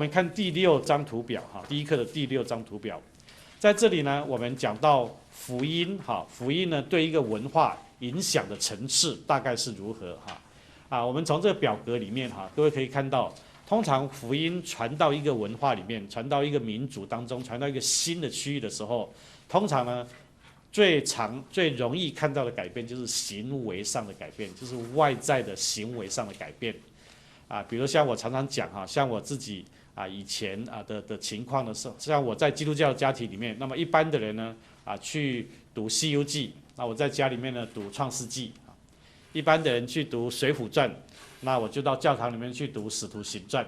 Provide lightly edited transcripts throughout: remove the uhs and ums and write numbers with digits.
们看第6张图表哈，第一课的第6张图表，在这里呢，我们讲到福音哈，福音呢对一个文化影响的层次大概是如何哈？我们从这个表格里面哈，各位可以看到，通常福音传到一个文化里面，传到一个民族当中，传到一个新的区域的时候，通常呢，最容易看到的改变就是行为上的改变，就是外在的行为上的改变。比如像我常常讲哈，像我自己以前的情况的时候，像我在基督教的家庭里面，那么一般的人呢去读西游记，那我在家里面呢读创世纪，一般的人去读水浒传，那我就到教堂里面去读使徒行传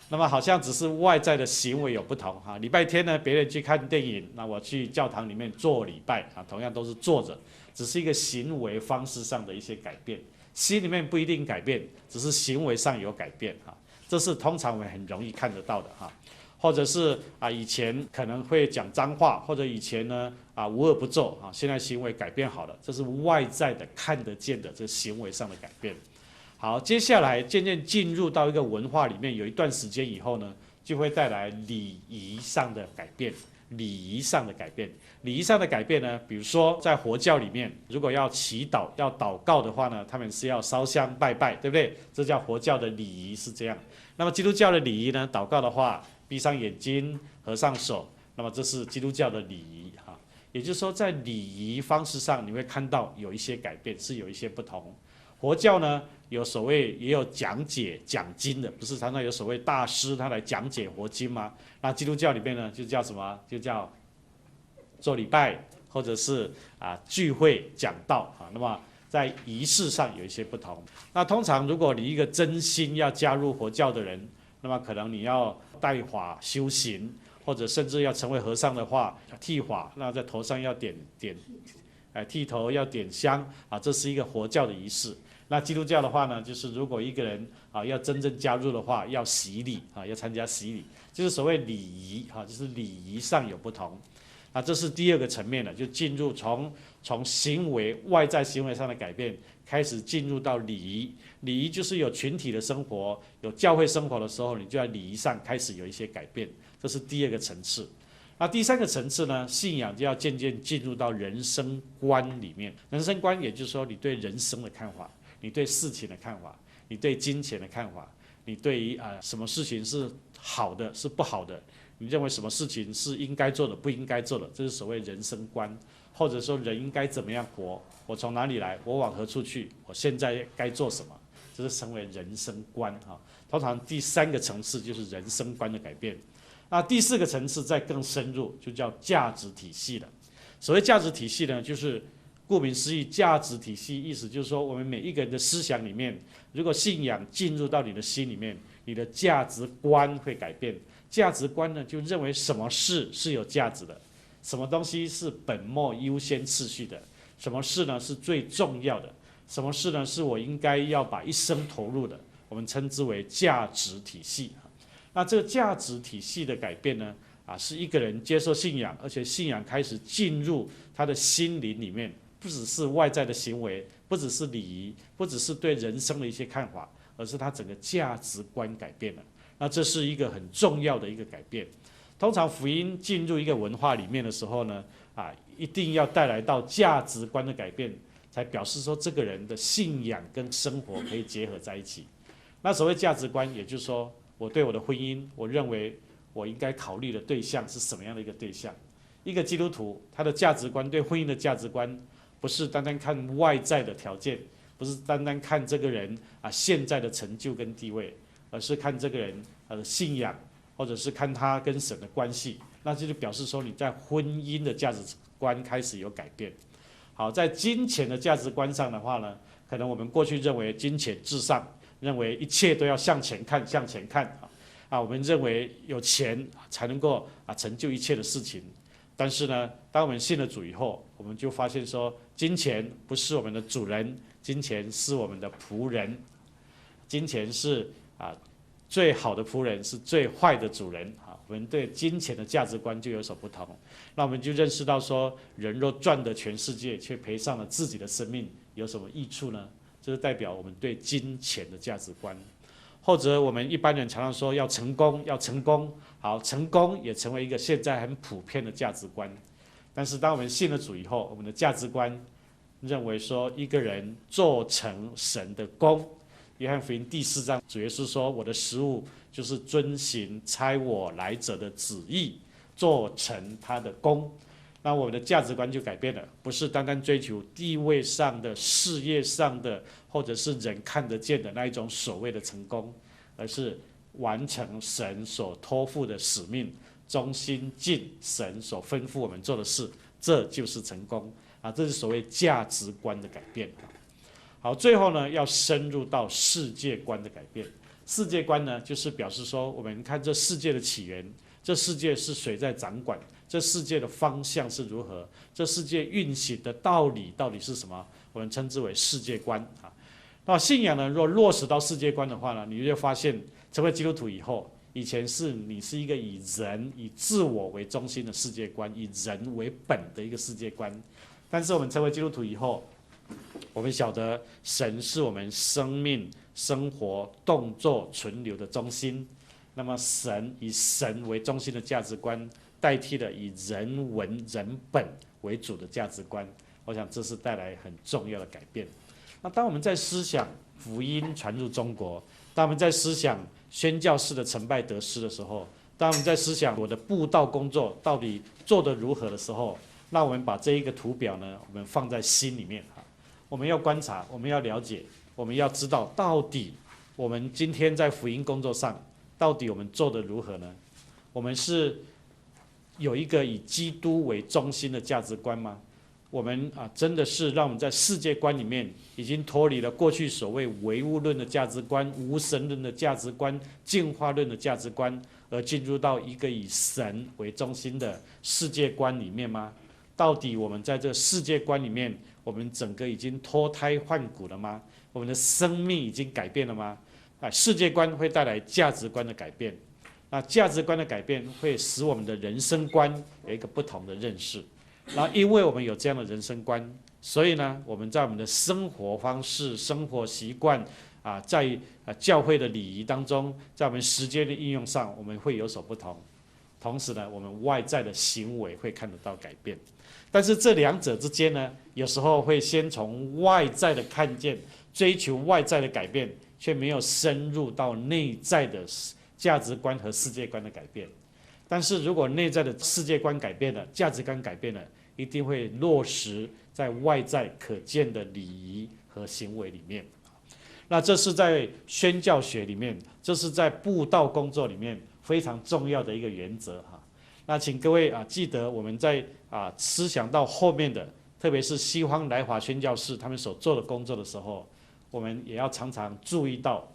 那么好像只是外在的行为有不同礼拜天呢，别人去看电影，那我去教堂里面做礼拜同样都是坐着，只是一个行为方式上的一些改变，心里面不一定改变，只是行为上有改变这是通常我们很容易看得到的或者是以前可能会讲脏话，或者以前呢无恶不作现在行为改变好了，这是外在的看得见的这行为上的改变。好，接下来渐渐进入到一个文化里面，有一段时间以后呢，就会带来礼仪上的改变。礼仪上的改变，礼仪上的改变呢，比如说在佛教里面，如果要祈祷、要祷告的话呢，他们是要烧香拜拜，对不对？这叫佛教的礼仪是这样。那么基督教的礼仪呢，祷告的话，闭上眼睛，合上手，那么这是基督教的礼仪也就是说，在礼仪方式上，你会看到有一些改变，是有一些不同。佛教呢，有所谓也有讲解讲经的，不是常常有所谓大师他来讲解佛经吗？那基督教里面呢，就叫什么？就叫做礼拜，或者是聚会讲道那么在仪式上有一些不同。那通常如果你一个真心要加入佛教的人，那么可能你要带法修行，或者甚至要成为和尚的话，剃发，那在头上要剃头要点香这是一个佛教的仪式。那基督教的话呢，就是如果一个人要真正加入的话，要洗礼要参加洗礼，就是所谓礼仪就是礼仪上有不同。这是第2个层面了，就进入从行为外在行为上的改变，开始进入到礼仪。礼仪就是有群体的生活，有教会生活的时候，你就在礼仪上开始有一些改变，这是第2个层次。那第3个层次呢，信仰就要渐渐进入到人生观里面。人生观也就是说，你对人生的看法，你对事情的看法，你对金钱的看法，你对于什么事情是好的是不好的，你认为什么事情是应该做的不应该做的，这是所谓人生观。或者说人应该怎么样活，我从哪里来，我往何处去，我现在该做什么，这是成为人生观通常第3个层次就是人生观的改变。那第4个层次再更深入，就叫价值体系了。所谓价值体系呢，就是顾名思义，价值体系意思就是说，我们每一个人的思想里面，如果信仰进入到你的心里面，你的价值观会改变。价值观呢，就认为什么事是有价值的，什么东西是本末优先次序的，什么事呢是最重要的，什么事呢是我应该要把一生投入的，我们称之为价值体系。那这个价值体系的改变呢，是一个人接受信仰，而且信仰开始进入他的心灵里面，不只是外在的行为，不只是礼仪，不只是对人生的一些看法，而是他整个价值观改变了。那这是一个很重要的一个改变。通常福音进入一个文化里面的时候呢，一定要带来到价值观的改变，才表示说这个人的信仰跟生活可以结合在一起。那所谓价值观，也就是说，我对我的婚姻，我认为我应该考虑的对象是什么样的一个对象。一个基督徒，他的价值观，对婚姻的价值观，不是单单看外在的条件，不是单单看这个人现在的成就跟地位，而是看这个人的信仰，或者是看他跟神的关系。那这就表示说你在婚姻的价值观开始有改变。好，在金钱的价值观上的话呢，可能我们过去认为金钱至上，认为一切都要向前看，向前看我们认为有钱才能够成就一切的事情。但是呢，当我们信了主以后，我们就发现说，金钱不是我们的主人，金钱是我们的仆人。金钱是最好的仆人，是最坏的主人我们对金钱的价值观就有所不同。那我们就认识到说，人若赚得全世界，却赔上了自己的生命，有什么益处呢？这是代表我们对金钱的价值观。或者我们一般人常常说要成功，要成功，好，成功也成为一个现在很普遍的价值观。但是当我们信了主以后，我们的价值观认为说，一个人做成神的工。约翰福音第4章，主耶稣说：“我的食物就是遵行差我来者的旨意，做成他的工。”那我们的价值观就改变了，不是单单追求地位上的、事业上的，或者是人看得见的那一种所谓的成功，而是完成神所托付的使命，忠心尽神所吩咐我们做的事，这就是成功啊！这是所谓价值观的改变。好，最后呢，要深入到世界观的改变。世界观呢，就是表示说，我们看这世界的起源，这世界是谁在掌管？这世界的方向是如何？这世界运行的道理到底是什么？我们称之为世界观啊。那信仰呢，若落实到世界观的话呢，你就会发现，成为基督徒以后，以前你是一个以人、以自我为中心的世界观，以人为本的一个世界观。但是我们成为基督徒以后，我们晓得神是我们生命、生活、动作、存留的中心。那么神以神为中心的价值观，代替了以人文、人本为主的价值观。我想这是带来很重要的改变。那当我们在思想福音传入中国，当我们在思想宣教士的成败得失的时候，当我们在思想我的布道工作到底做得如何的时候，那我们把这一个图表呢，我们放在心里面。我们要观察，我们要了解，我们要知道到底我们今天在福音工作上，到底我们做得如何呢？我们是有一个以基督为中心的价值观吗？我们真的是让我们在世界观里面已经脱离了过去所谓唯物论的价值观、无神论的价值观、进化论的价值观，而进入到一个以神为中心的世界观里面吗？到底我们在这个世界观里面，我们整个已经脱胎换骨了吗？我们的生命已经改变了吗？世界观会带来价值观的改变，那价值观的改变会使我们的人生观有一个不同的认识。那因为我们有这样的人生观，所以呢，我们在我们的生活方式、生活习惯在教会的礼仪当中，在我们时间的应用上，我们会有所不同。同时呢，我们外在的行为会看得到改变。但是这两者之间呢，有时候会先从外在的看见，追求外在的改变，却没有深入到内在的价值观和世界观的改变。但是如果内在的世界观改变了，价值观改变了，一定会落实在外在可见的礼仪和行为里面。那这是在宣教学里面，这是在布道工作里面非常重要的一个原则哈。那请各位记得我们在思想到后面的，特别是西方来华宣教士他们所做的工作的时候，我们也要常常注意到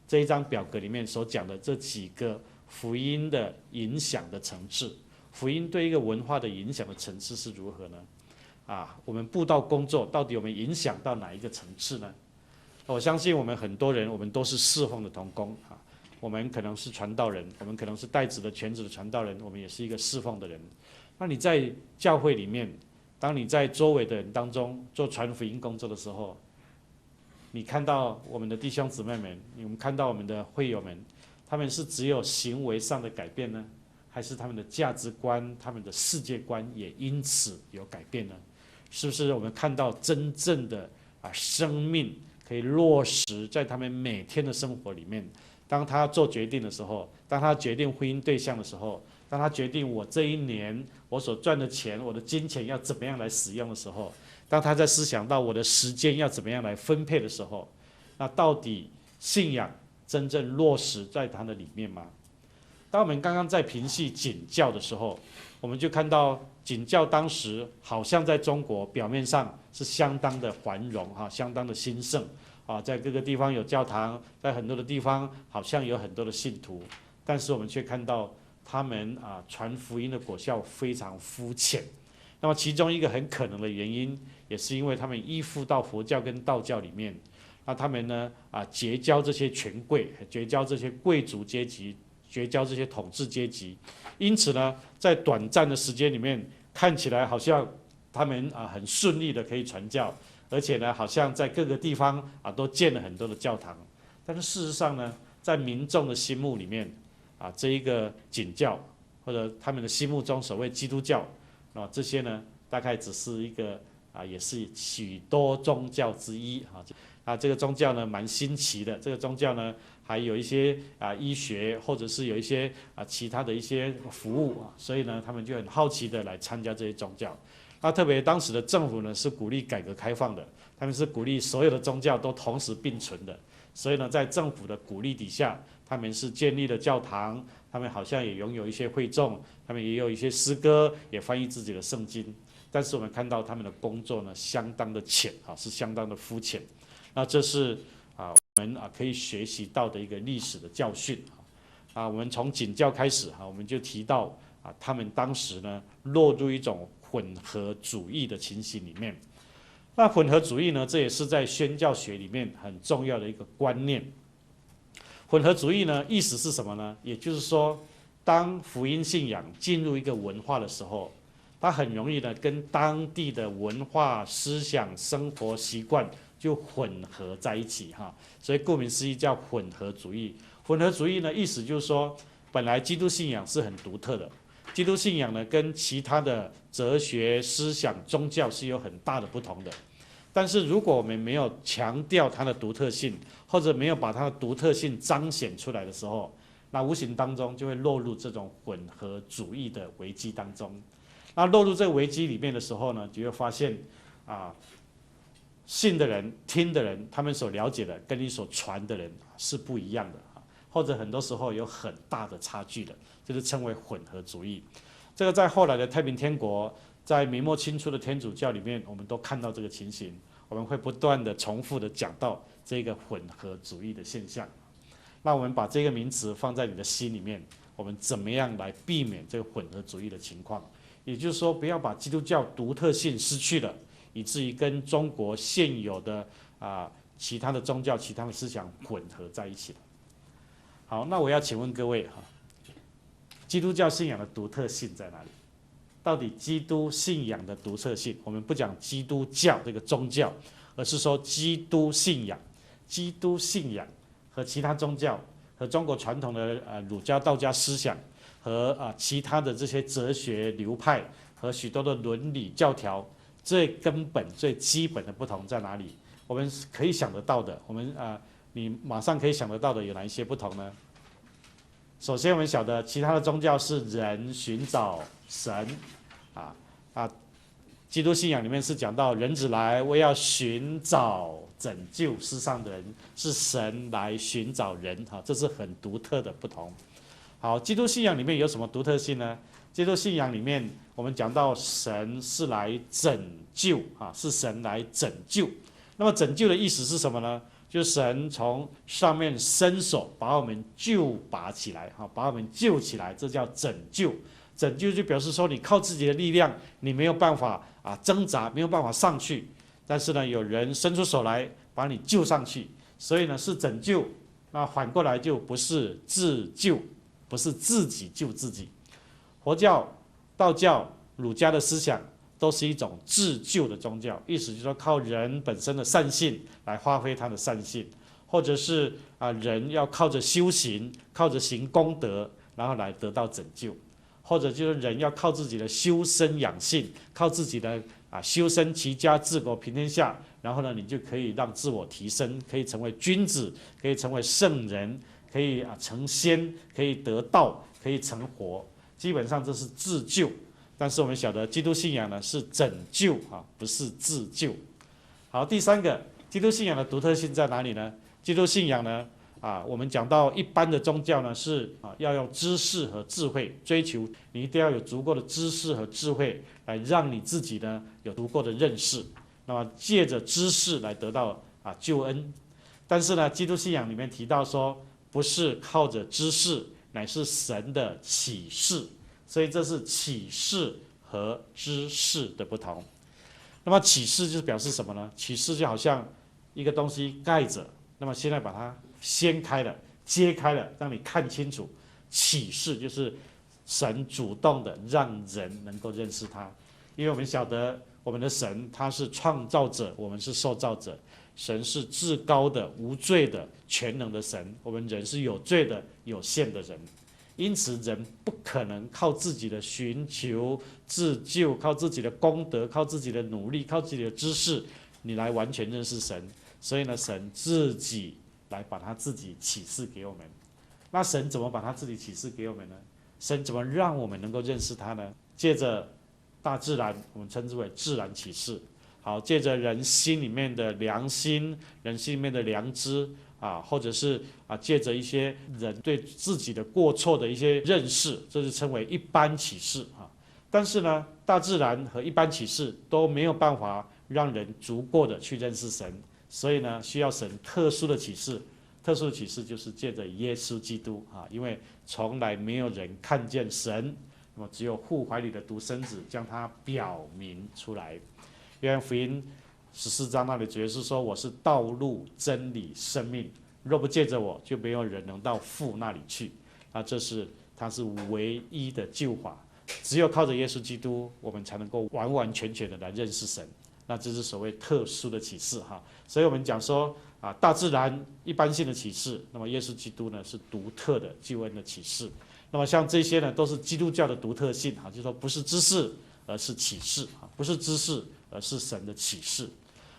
这一张表格里面所讲的这几个福音的影响的层次，福音对一个文化的影响的层次是如何呢？我们布道工作到底我们影响到哪一个层次呢？我相信我们很多人，我们都是侍奉的同工我们可能是传道人，我们可能是代职的全职的传道人，我们也是一个侍奉的人。那你在教会里面，当你在周围的人当中做传福音工作的时候，你看到我们的弟兄姊妹们，你们看到我们的会友们，他们是只有行为上的改变呢，还是他们的价值观、他们的世界观也因此有改变呢？是不是我们看到真正的生命可以落实在他们每天的生活里面？当他做决定的时候，当他决定婚姻对象的时候，当他决定我这一年我所赚的钱、我的金钱要怎么样来使用的时候，当他在思想到我的时间要怎么样来分配的时候，那到底信仰真正落实在他的里面吗？当我们刚刚在平系景教的时候，我们就看到景教当时好像在中国表面上是相当的繁荣相当的兴盛在各个地方有教堂，在很多的地方好像有很多的信徒，但是我们却看到他们传福音的果效非常肤浅。那么其中一个很可能的原因，也是因为他们依附到佛教跟道教里面，那他们呢结交这些权贵，结交这些贵族阶级，结交这些统治阶级，因此呢，在短暂的时间里面，看起来好像他们很顺利的可以传教，而且呢，好像在各个地方都建了很多的教堂。但是事实上呢，在民众的心目里面这一个景教或者他们的心目中所谓基督教这些呢，大概只是一个也是许多宗教之一这个宗教呢蛮新奇的，这个宗教呢还有一些医学或者是有一些其他的一些服务所以呢他们就很好奇的来参加这些宗教。那特别当时的政府呢是鼓励改革开放的，他们是鼓励所有的宗教都同时并存的，所以呢在政府的鼓励底下，他们是建立了教堂，他们好像也拥有一些会众，他们也有一些诗歌，也翻译自己的圣经。但是我们看到他们的工作呢相当的浅是相当的肤浅。那这是我们可以学习到的一个历史的教训我们从景教开始我们就提到他们当时呢落入一种混合主义的情形里面。那混合主义呢，这也是在宣教学里面很重要的一个观念。混合主义呢，意思是什么呢？也就是说，当福音信仰进入一个文化的时候，它很容易呢跟当地的文化、思想、生活习惯就混合在一起所以顾名思义叫混合主义。混合主义呢，意思就是说，本来基督信仰是很独特的，基督信仰呢跟其他的哲学、思想、宗教是有很大的不同的。但是如果我们没有强调它的独特性，或者没有把它的独特性彰显出来的时候，那无形当中就会落入这种混合主义的危机当中。那落入这个危机里面的时候呢，就会发现信的人、听的人，他们所了解的跟你所传的人是不一样的或者很多时候有很大的差距的，就是称为混合主义。这个在后来的太平天国，在明末清初的天主教里面，我们都看到这个情形。我们会不断的重复的讲到这个混合主义的现象。那我们把这个名词放在你的心里面，我们怎么样来避免这个混合主义的情况？也就是说，不要把基督教独特性失去了，以至于跟中国现有的其他的宗教、其他的思想混合在一起了。好，那我要请问各位基督教信仰的独特性在哪里？到底基督信仰的独特性，我们不讲基督教这个宗教，而是说基督信仰。基督信仰和其他宗教、和中国传统的儒家、道家思想，和其他的这些哲学流派和许多的伦理教条，最根本、最基本的不同在哪里？我们可以想得到的，你马上可以想得到的有哪一些不同呢？首先，我们晓得其他的宗教是人寻找神，基督信仰里面是讲到人子来为要寻找拯救世上的人，是神来寻找人，这是很独特的不同。好，基督信仰里面有什么独特性呢？基督信仰里面，我们讲到神是来拯救是神来拯救。那么拯救的意思是什么呢？就是神从上面伸手把我们救拔起来，把我们救起来，这叫拯救。拯救就表示说，你靠自己的力量，你没有办法挣扎，没有办法上去，但是呢，有人伸出手来把你救上去，所以呢是拯救。那反过来就不是自救，不是自己救自己。佛教、道教、儒家的思想都是一种自救的宗教，意思就是说靠人本身的善性来发挥他的善性，或者是人要靠着修行，靠着行功德，然后来得到拯救，或者就是人要靠自己的修身养性，靠自己的修身齐家治国平天下，然后呢，你就可以让自我提升，可以成为君子，可以成为圣人，可以成仙，可以得道，可以成佛。基本上这是自救。但是我们晓得基督信仰呢是拯救不是自救。好，第三个，基督信仰的独特性在哪里呢？基督信仰呢我们讲到一般的宗教呢是要用知识和智慧追求，你一定要有足够的知识和智慧来让你自己呢有足够的认识，那么借着知识来得到救恩。但是呢，基督信仰里面提到说，不是靠着知识，乃是神的启示。所以这是启示和知识的不同。那么启示就是表示什么呢？启示就好像一个东西盖着，那么现在把它掀开了、揭开了，让你看清楚。启示就是神主动的让人能够认识他，因为我们晓得我们的神他是创造者，我们是受造者。神是至高的、无罪的、全能的神，我们人是有罪的、有限的人，因此人不可能靠自己的寻求自救，靠自己的功德，靠自己的努力，靠自己的知识，你来完全认识神。所以呢，神自己来把他自己启示给我们。那神怎么把他自己启示给我们呢？神怎么让我们能够认识他呢？借着大自然，我们称之为自然启示。好，借着人心里面的良心，人心里面的良知或者是借着一些人对自己的过错的一些认识，这是称为一般启示但是呢，大自然和一般启示都没有办法让人足够的去认识神，所以呢，需要神特殊的启示。特殊的启示就是借着耶稣基督因为从来没有人看见神，那么只有父怀里的独生子将他表明出来。约翰福音14章那里主耶稣说：“我是道路、真理、生命，若不借着我，就没有人能到父那里去。”他是唯一的救法，只有靠着耶稣基督，我们才能够完完全全的来认识神。那这是所谓特殊的启示所以我们讲说大自然一般性的启示，那么耶稣基督呢是独特的救恩的启示。那么像这些呢，都是基督教的独特性就是说不是知识，而是启示不是知识，而是神的启示。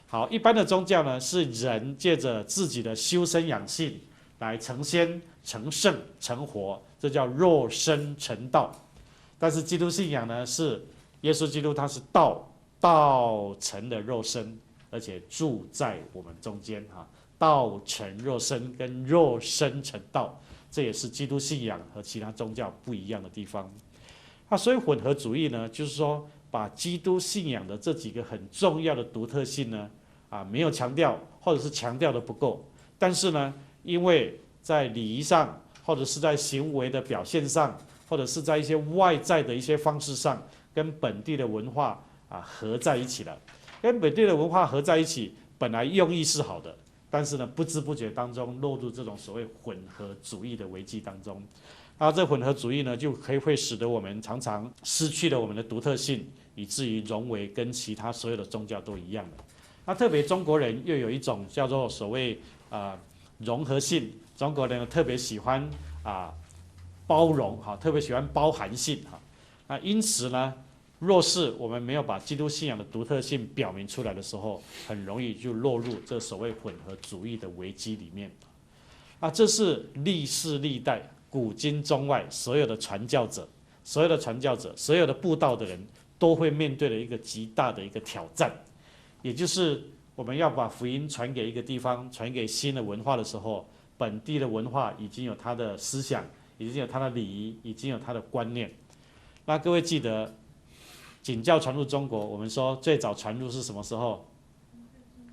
好，一般的宗教呢，是人借着自己的修身养性来成仙、成圣、成活，这叫肉身成道。但是基督信仰呢，是耶稣基督他是道成了肉身，而且住在我们中间道成肉身跟肉身成道，这也是基督信仰和其他宗教不一样的地方。所以混合主义呢，就是说把基督信仰的这几个很重要的独特性呢，没有强调，或者是强调的不够。但是呢，因为在礼仪上，或者是在行为的表现上，或者是在一些外在的一些方式上，跟本地的文化合在一起了。跟本地的文化合在一起，本来用意是好的，但是呢，不知不觉当中落入这种所谓混合主义的危机当中。这混合主义呢，就会使得我们常常失去了我们的独特性，以至于融为跟其他所有的宗教都一样的。特别中国人又有一种叫做所谓融合性，中国人特别喜欢包容特别喜欢包含性因此呢，若是我们没有把基督信仰的独特性表明出来的时候，很容易就落入这所谓混合主义的危机里面这是历世历代古今中外所有的传教者、所有的布道的人都会面对的一个极大的一个挑战，也就是我们要把福音传给一个地方，传给新的文化的时候，本地的文化已经有它的思想，已经有它的礼仪，已经有它的观念。那各位记得，景教传入中国，我们说最早传入是什么时候？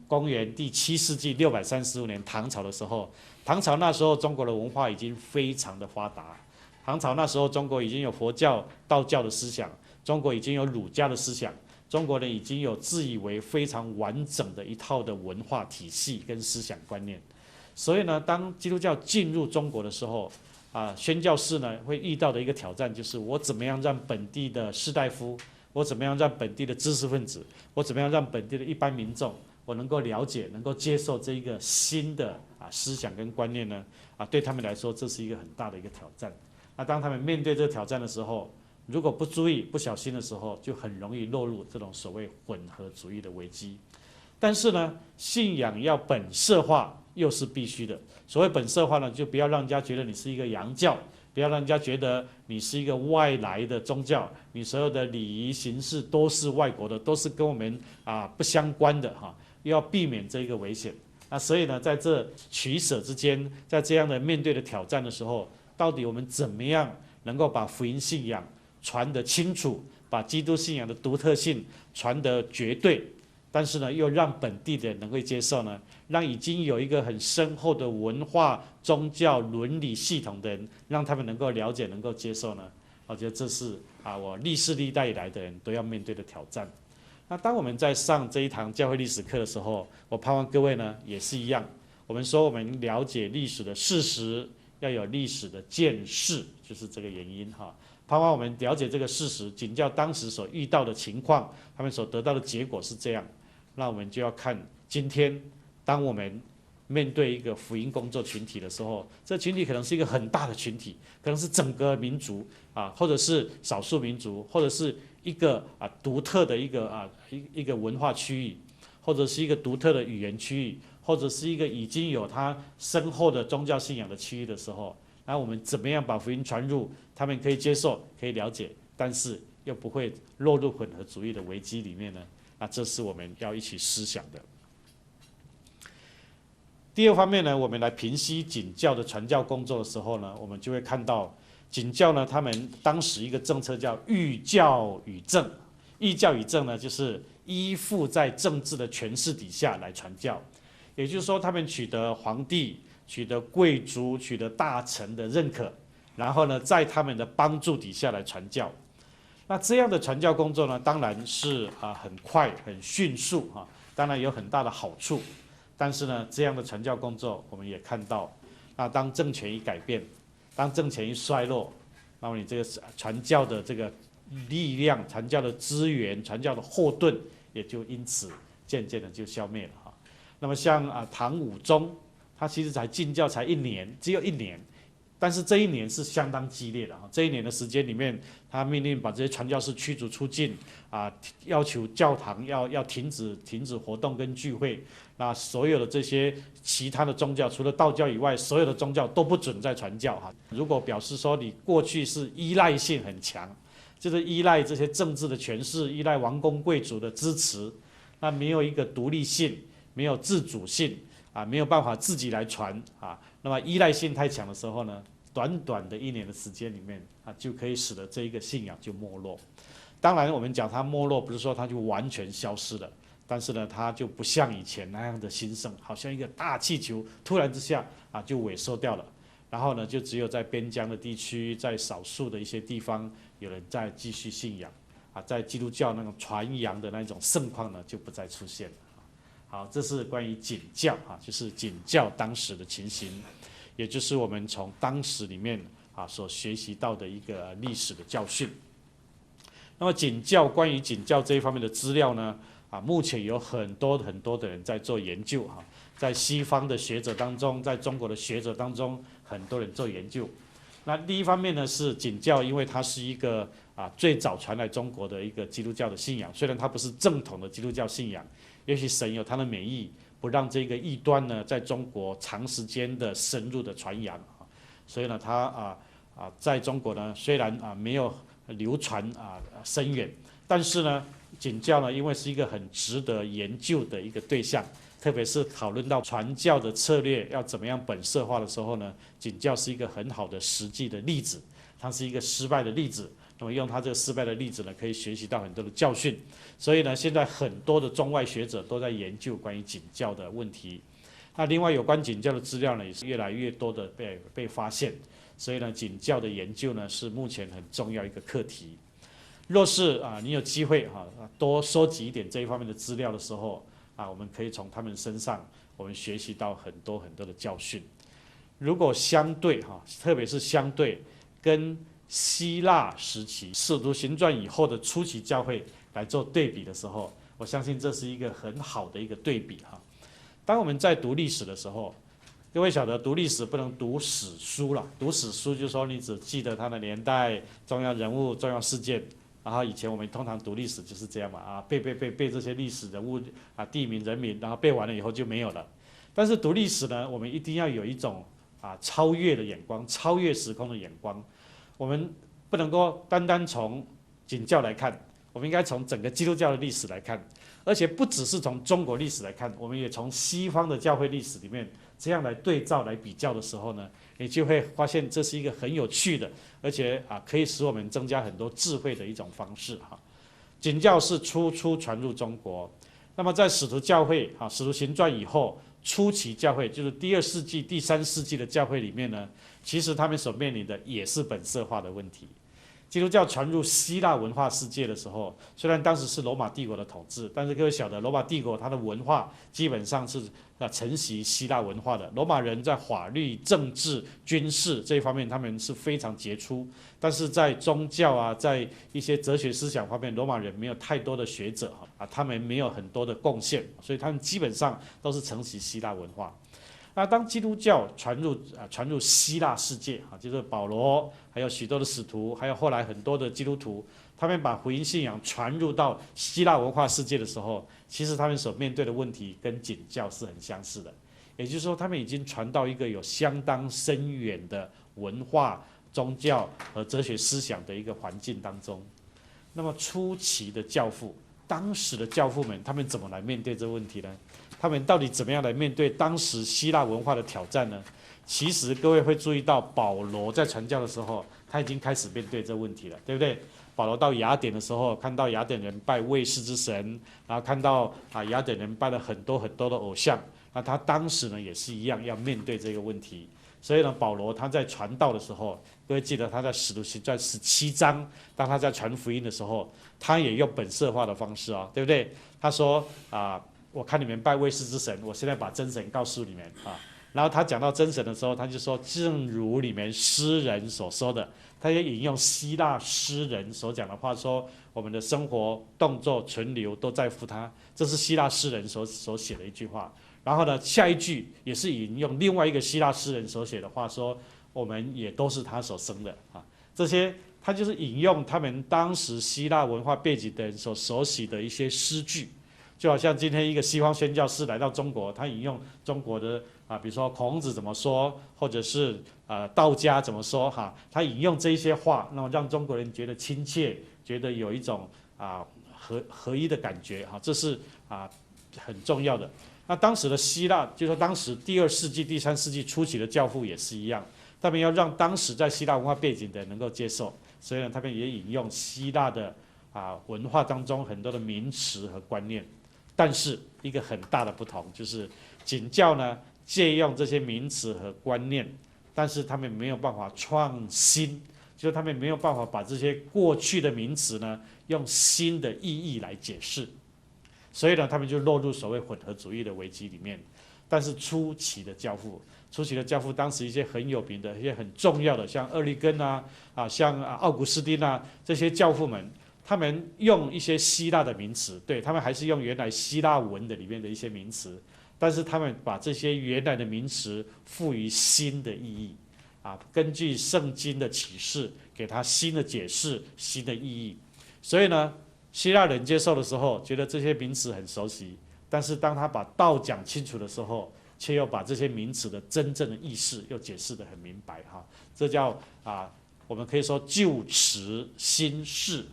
公元第7世纪635年唐朝的时候。唐朝那时候中国的文化已经非常的发达，唐朝那时候中国已经有佛教、道教的思想，中国已经有儒家的思想，中国人已经有自以为非常完整的一套的文化体系跟思想观念。所以呢，当基督教进入中国的时候宣教士呢会遇到的一个挑战就是我怎么样让本地的士大夫，我怎么样让本地的知识分子，我怎么样让本地的一般民众我能够了解，能够接受这一个新的思想跟观念呢对他们来说这是一个很大的一个挑战。当他们面对这个挑战的时候，如果不注意不小心的时候，就很容易落入这种所谓混合主义的危机。但是呢，信仰要本色化又是必须的。所谓本色化呢，就不要让人家觉得你是一个洋教，不要让人家觉得你是一个外来的宗教，你所有的礼仪形式都是外国的，都是跟我们不相关的又要避免这一个危险。所以呢，在这取舍之间，在这样的面对的挑战的时候，到底我们怎么样能够把福音信仰传得清楚，把基督信仰的独特性传得绝对，但是呢，又让本地的人能够接受呢？让已经有一个很深厚的文化、宗教、伦理系统的人，让他们能够了解、能够接受呢？我觉得这是我历世历代以来的人都要面对的挑战。那当我们在上这一堂教会历史课的时候，我盼望各位呢也是一样。我们说我们了解历史的事实，要有历史的见识，就是这个原因盼望我们了解这个事实，景教当时所遇到的情况，他们所得到的结果是这样。那我们就要看今天当我们面对一个福音工作群体的时候，这群体可能是一个很大的群体，可能是整个民族或者是少数民族，或者是一个独特的一个文化区域，或者是一个独特的语言区域，或者是一个已经有他深厚的宗教信仰的区域的时候，那我们怎么样把福音传入，他们可以接受，可以了解，但是又不会落入混合主义的危机里面呢？那这是我们要一起思想的。第二方面呢，我们来平息景教的传教工作的时候呢，我们就会看到景教呢，他们当时一个政策叫寓教于政。寓教于政呢，就是依附在政治的权势底下来传教，也就是说，他们取得皇帝、取得贵族、取得大臣的认可，然后呢，在他们的帮助底下来传教。那这样的传教工作呢，当然是很快、很迅速当然有很大的好处。但是呢，这样的传教工作，我们也看到，那当政权一改变，当政权一衰落，那么你这个传教的这个力量、传教的资源、传教的后盾，也就因此渐渐的就消灭了哈。那么像唐武宗，他其实才进教才1年，只有1年，但是这1年是相当激烈的哈。这1年的时间里面，他命令把这些传教士驱逐出境要求教堂要停止活动跟聚会。那所有的这些其他的宗教，除了道教以外，所有的宗教都不准再传教哈。如果表示说你过去是依赖性很强，就是依赖这些政治的权势，依赖王公贵族的支持，那没有一个独立性，没有自主性没有办法自己来传那么依赖性太强的时候呢，短短的1年的时间里面就可以使得这一个信仰就没落。当然，我们讲它没落，不是说它就完全消失了。但是呢，它就不像以前那样的兴盛，好像一个大气球突然之下就萎缩掉了。然后呢，就只有在边疆的地区，在少数的一些地方，有人在继续信仰在基督教那种传扬的那种盛况呢，就不再出现了。好，这是关于景教就是景教当时的情形，也就是我们从当时里面所学习到的一个历史的教训。那么景教关于景教这一方面的资料呢？目前有很多的人在做研究在西方的学者当中，在中国的学者当中，很多人做研究。那第一方面呢是景教，因为它是一个最早传来中国的一个基督教的信仰，虽然它不是正统的基督教信仰，也许神有他的美意，不让这个异端呢在中国长时间的深入的传扬所以呢，它在中国呢虽然没有流传深远，但是呢。景教呢，因为是一个很值得研究的一个对象，特别是讨论到传教的策略要怎么样本色化的时候呢，景教是一个很好的实际的例子，它是一个失败的例子。那么用它这个失败的例子呢，可以学习到很多的教训。所以呢，现在很多的中外学者都在研究关于景教的问题。那另外有关景教的资料呢，也是越来越多的被发现。所以呢，景教的研究呢，是目前很重要一个课题。若是你有机会多收集一点这一方面的资料的时候我们可以从他们身上我们学习到很多的教训。如果相对特别是相对跟希腊时期使徒行传以后的初期教会来做对比的时候，我相信这是一个很好的一个对比当我们在读历史的时候，各位晓得读历史不能读史书了，读史书就是说你只记得它的年代、重要人物、重要事件。然后以前我们通常读历史就是这样嘛背这些历史人物地名人名，然后背完了以后就没有了。但是读历史呢，我们一定要有一种超越的眼光，超越时空的眼光。我们不能够单单从景教来看，我们应该从整个基督教的历史来看，而且不只是从中国历史来看，我们也从西方的教会历史里面这样来对照来比较的时候呢，你就会发现这是一个很有趣的，而且可以使我们增加很多智慧的一种方式景教是初传入中国，那么在使徒教会使徒行传以后，初期教会就是第2世纪、第3世纪的教会里面呢，其实他们所面临的也是本色化的问题。基督教传入希腊文化世界的时候，虽然当时是罗马帝国的统治，但是各位晓得，罗马帝国它的文化基本上是承袭希腊文化的。罗马人在法律、政治、军事这一方面，他们是非常杰出，但是在宗教啊，在一些哲学思想方面，罗马人没有太多的学者他们没有很多的贡献，所以他们基本上都是承袭希腊文化。那当基督教传入希腊世界就是保罗，还有许多的使徒，还有后来很多的基督徒，他们把福音信仰传入到希腊文化世界的时候，其实他们所面对的问题跟景教是很相似的。也就是说，他们已经传到一个有相当深远的文化、宗教和哲学思想的一个环境当中。那么初期的教父，当时的教父们，他们怎么来面对这个问题呢？他们到底怎么样来面对当时希腊文化的挑战呢？其实各位会注意到，保罗在传教的时候，他已经开始面对这个问题了，对不对？保罗到雅典的时候，看到雅典人拜卫士之神，然后看到雅典人拜了很多很多的偶像，那他当时呢也是一样要面对这个问题。所以呢，保罗他在传道的时候，各位记得他在使徒行传17章，当他在传福音的时候，他也用本色化的方式对不对？他说我看你们拜卫士之神，我现在把真神告诉你们然后他讲到真神的时候，他就说，正如你们诗人所说的，他也引用希腊诗人所讲的话说，我们的生活、动作、存留都在乎他，这是希腊诗人所写的一句话。然后呢，下一句也是引用另外一个希腊诗人所写的话说，我们也都是他所生的这些他就是引用他们当时希腊文化背景的人所熟悉的一些诗句。就好像今天一个西方宣教士来到中国，他引用中国的比如说孔子怎么说，或者是道家怎么说他引用这一些话，那么让中国人觉得亲切，觉得有一种合一的感觉这是很重要的。那当时的希腊，就是说当时第2世纪、第3世纪初期的教父也是一样，他们要让当时在希腊文化背景的人能够接受，所以呢，他们也引用希腊的文化当中很多的名词和观念。但是一个很大的不同就是，景教呢借用这些名词和观念，但是他们没有办法创新，就是他们没有办法把这些过去的名词呢用新的意义来解释，所以呢，他们就落入所谓混合主义的危机里面。但是初期的教父，当时一些很有名的、一些很重要的，像厄利根像奥古斯丁这些教父们。他们用一些希腊的名词，对，他们还是用原来希腊文的里面的一些名词，但是他们把这些原来的名词赋予新的意义根据圣经的启示给他新的解释、新的意义。所以呢，希腊人接受的时候觉得这些名词很熟悉，但是当他把道讲清楚的时候，却又把这些名词的真正的意思又解释得很明白这叫我们可以说旧词新释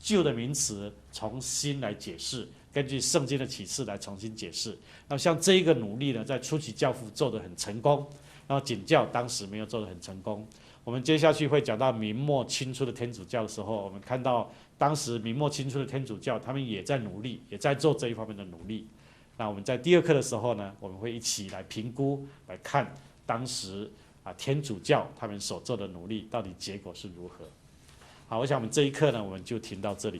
旧的名词重新来解释，根据圣经的启示来重新解释。那么像这一个努力呢，在初期教父做得很成功，然后景教当时没有做得很成功。我们接下去会讲到明末清初的天主教的时候，我们看到当时明末清初的天主教，他们也在努力，也在做这一方面的努力。那我们在第2课的时候呢，我们会一起来评估，来看当时天主教他们所做的努力到底结果是如何。好，我想我们这一课呢，我们就停到这里。